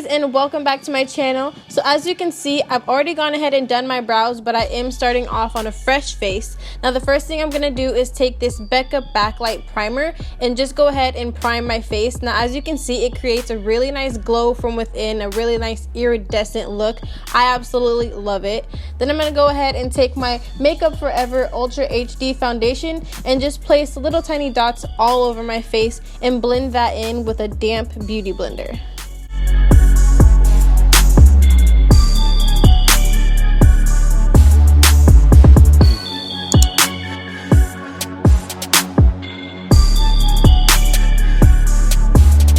beauties, and welcome back to my channel. So as you can see, I've already gone ahead and done my brows, but I am starting off on a fresh face. Now the first thing I'm going to do is take this Becca Backlight primer and just go ahead and prime my face. Now as you can see, it creates a really nice glow from within, a really nice iridescent look. I absolutely love it. Then I'm going to go ahead and take my Makeup Forever Ultra HD Foundation and just place little tiny dots all over my face and blend that in with a damp beauty blender.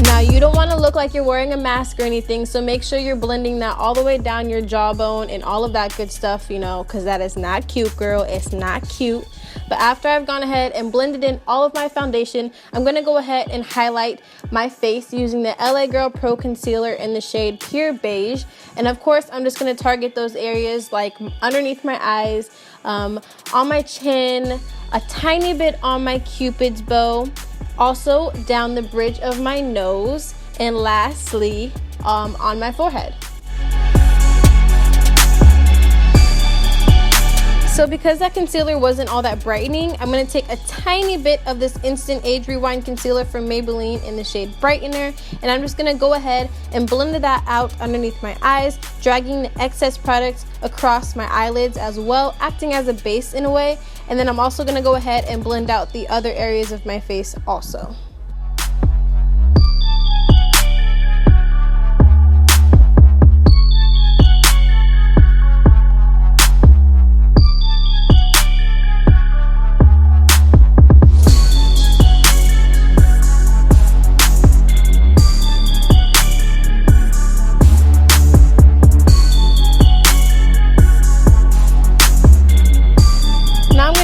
Now you don't want to look like you're wearing a mask or anything, so make sure you're blending that all the way down your jawbone and all of that good stuff, you know, because that is not cute, girl. It's not cute. But after I've gone ahead and blended in all of my foundation, I'm going to go ahead and highlight my face using the LA Girl Pro Concealer in the shade Pure Beige. And of course, I'm just going to target those areas like underneath my eyes, on my chin, a tiny bit on my Cupid's bow, also down the bridge of my nose, and lastly, on my forehead. So because that concealer wasn't all that brightening, I'm going to take a tiny bit of this Instant Age Rewind Concealer from Maybelline in the shade Brightener, and I'm just going to go ahead and blend that out underneath my eyes, dragging the excess product across my eyelids as well, acting as a base in a way. And then I'm also going to go ahead and blend out the other areas of my face also.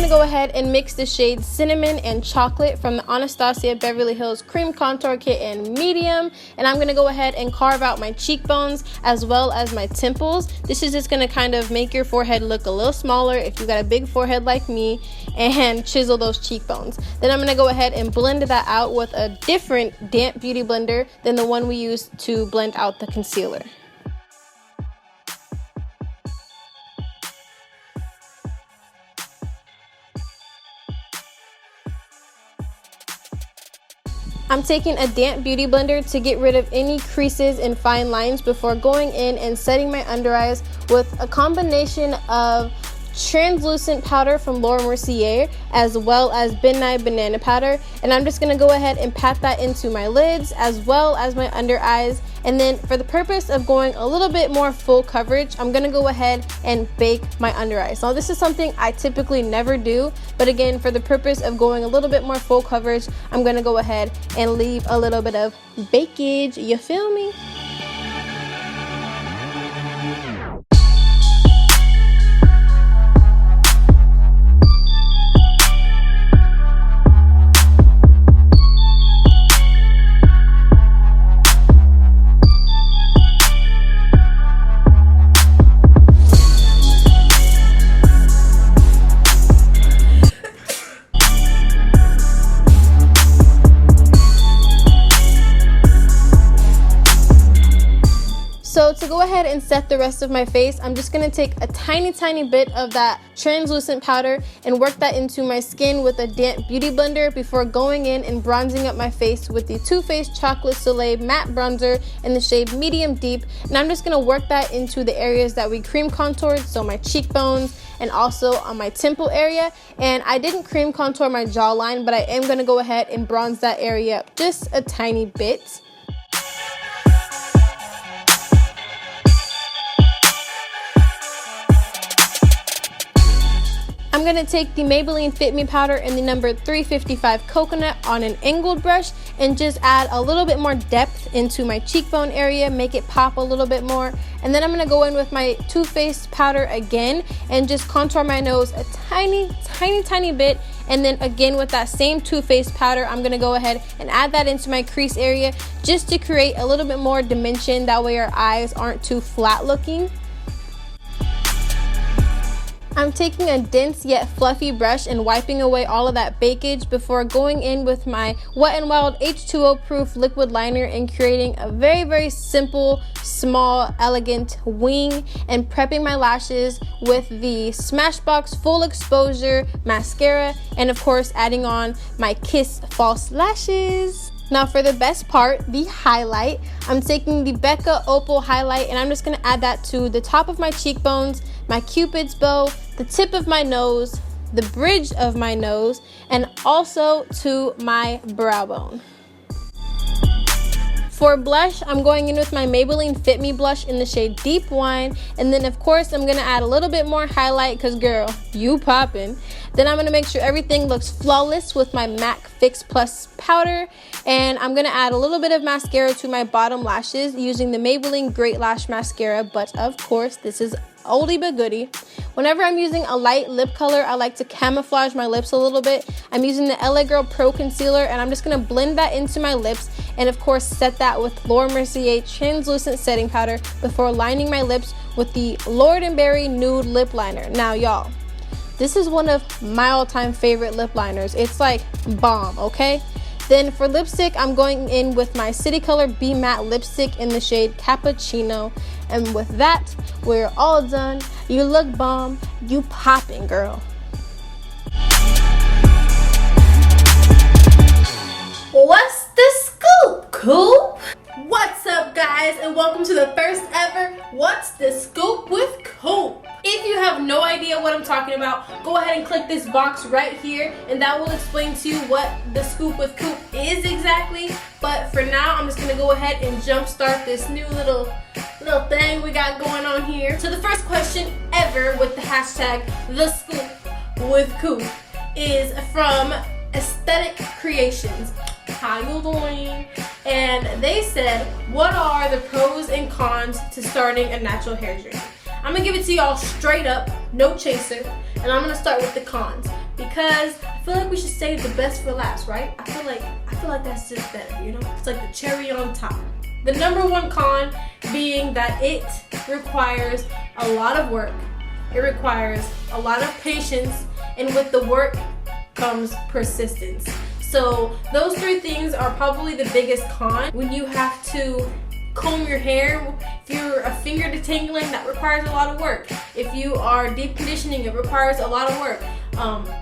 Go ahead and mix the shades Cinnamon and Chocolate from the Anastasia Beverly Hills Cream Contour Kit in medium, and I'm going to go ahead and carve out my cheekbones as well as my temples. This is just going to kind of make your forehead look a little smaller if you got a big forehead like me, and chisel those cheekbones. Then I'm going to go ahead and blend that out with a different damp beauty blender than the one we used to blend out the concealer. I'm taking a damp beauty blender to get rid of any creases and fine lines before going in and setting my under eyes with a combination of translucent powder from Mercier as well as Nye Banana Powder, and I'm just going to go ahead and pat that into my lids as well as my under eyes. And then for the purpose of going a little bit more full coverage, I'm going to go ahead and bake my under eyes. Now this is something I typically never do, but again, for the purpose of going a little bit more full coverage, I'm going to go ahead and leave a little bit of bakage, you feel me? So to go ahead and set the rest of my face, I'm just going to take a tiny bit of that translucent powder and work that into my skin with a damp beauty blender before going in and bronzing up my face with the Too Faced Chocolate Soleil Matte Bronzer in the shade Medium Deep. And I'm just going to work that into the areas that we cream contoured, so my cheekbones and also on my temple area. And I didn't cream contour my jawline, but I am going to go ahead and bronze that area up just a tiny bit. I'm going to take the Maybelline Fit Me Powder in the number 355 Coconut on an angled brush and just add a little bit more depth into my cheekbone area, make it pop a little bit more. And then I'm going to go in with my Too Faced powder again and just contour my nose a tiny bit. And then again with that same Too Faced powder, I'm going to go ahead and add that into my crease area just to create a little bit more dimension. That way our eyes aren't too flat looking. I'm taking a dense yet fluffy brush and wiping away all of that bakage before going in with my Wet n Wild H2O proof liquid liner and creating a very simple, small, elegant wing, and prepping my lashes with the Smashbox Full Exposure Mascara, and of course adding on my Kiss False Lashes. Now for the best part, the highlight, I'm taking the Becca Opal highlight and I'm just going to add that to the top of my cheekbones, my cupid's bow, the tip of my nose, the bridge of my nose, and also to my brow bone. For blush, I'm going in with my Maybelline Fit Me blush in the shade Deep Wine, and then of course I'm gonna add a little bit more highlight because girl, you poppin'. Then I'm gonna make sure everything looks flawless with my MAC Fix Plus powder, and I'm gonna add a little bit of mascara to my bottom lashes using the Maybelline Great Lash Mascara, but of course this is oldie but goodie. Whenever I'm using a light lip color, I like to camouflage my lips a little bit. I'm using the LA Girl Pro Concealer and I'm just going to blend that into my lips and of course set that with Mercier translucent setting powder before lining my lips with the Lord & Berry Nude Lip Liner. Now y'all, this is one of my all-time favorite lip liners. It's like bomb, okay? Then for lipstick, I'm going in with my City Color Be Matte lipstick in the shade Cappuccino. And with that, we're all done. You look bomb. You poppin', girl. What's the scoop, Coop? What's up, guys, and welcome to the first ever What's the Scoop with Coop. If you have no idea what I'm talking about, go ahead and click this box right here and that will explain to you what the Scoop with Coop is exactly. But for now, I'm just gonna go ahead and jumpstart this new little thing we got going on here. So the first question ever with the hashtag the Scoop with Coop is from Aesthetic Creations. How you doing? And they said, what are the pros and cons to starting a natural hair journey? I'm gonna give it to y'all straight up, no chaser, and I'm gonna start with the cons because I feel like we should save the best for last, right? I feel like that's just better, you know? It's like the cherry on top. The number one con being that it requires a lot of work. It requires a lot of patience, and with the work comes persistence. So those three things are probably the biggest con. When you have to comb your hair, if you're a finger detangling, that requires a lot of work. If you are deep conditioning, it requires a lot of work.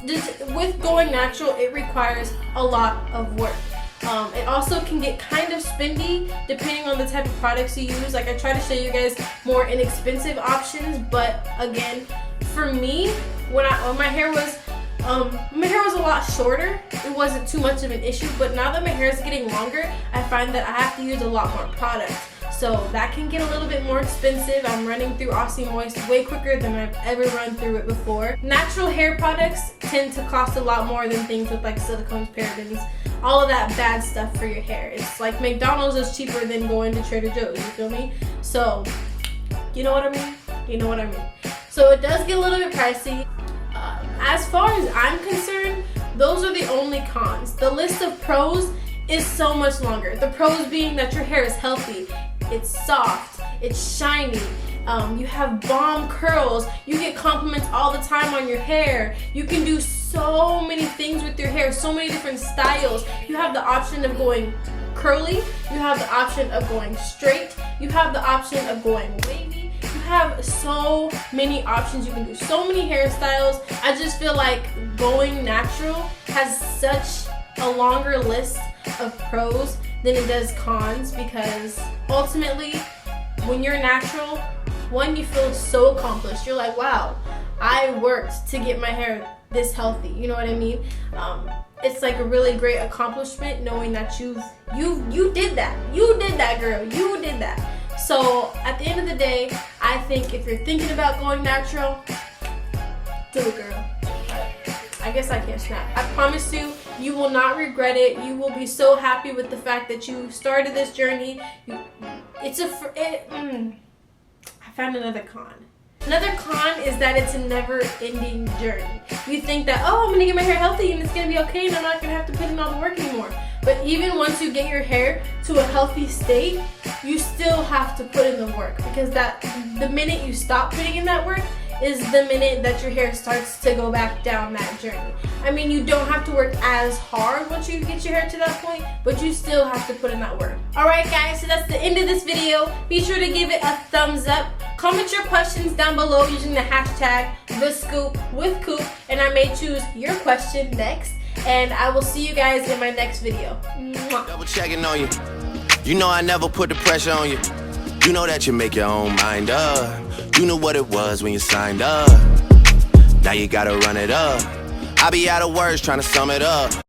Just with going natural, it requires a lot of work. It also can get kind of spendy depending on the type of products you use. Like I try to show you guys more inexpensive options, but again, for me, when my hair was a lot shorter, it wasn't too much of an issue, but now that my hair is getting longer, I find that I have to use a lot more product. So that can get a little bit more expensive. I'm running through Aussie Moist way quicker than I've ever run through it before. Natural hair products tend to cost a lot more than things with like silicones, parabens, all of that bad stuff for your hair. It's like McDonald's is cheaper than going to Trader Joe's, you feel me? So, you know what I mean? You know what I mean. So it does get a little bit pricey. As far as I'm concerned, those are the only cons. The list of pros is so much longer. The pros being that your hair is healthy, it's soft, it's shiny, you have bomb curls, you get compliments all the time on your hair, you can do so many things with your hair, so many different styles. You have the option of going curly, you have the option of going straight, you have the option of going wavy. You have so many options, you can do so many hairstyles. I just feel like going natural has such a longer list of pros than it does cons, because ultimately when you're natural, one, you feel so accomplished. You're like, wow, I worked to get my hair this healthy, you know what I mean? It's like a really great accomplishment knowing that you did that, girl, you did that. So at the end of the day, I think if you're thinking about going natural, do it, girl. I guess I can't snap. I promise you, you will not regret it. You will be so happy with the fact that you started this journey. I found another con. Another con is that it's a never-ending journey. You think that, oh, I'm gonna get my hair healthy and it's gonna be okay and I'm not gonna have to put in all the work anymore. But even once you get your hair to a healthy state, you still have to put in the work, because the minute you stop putting in that work is the minute that your hair starts to go back down that journey. I mean, you don't have to work as hard once you get your hair to that point, but you still have to put in that work. Alright guys, so that's the end of this video. Be sure to give it a thumbs up. Comment your questions down below using the hashtag #TheScoopWithCoop, and I may choose your question next. And I will see you guys in my next video. Mwah. Double checking on you. You know I never put the pressure on you. You know that you make your own mind up. You knew what it was when you signed up. Now you gotta run it up. I be out of words trying to sum it up.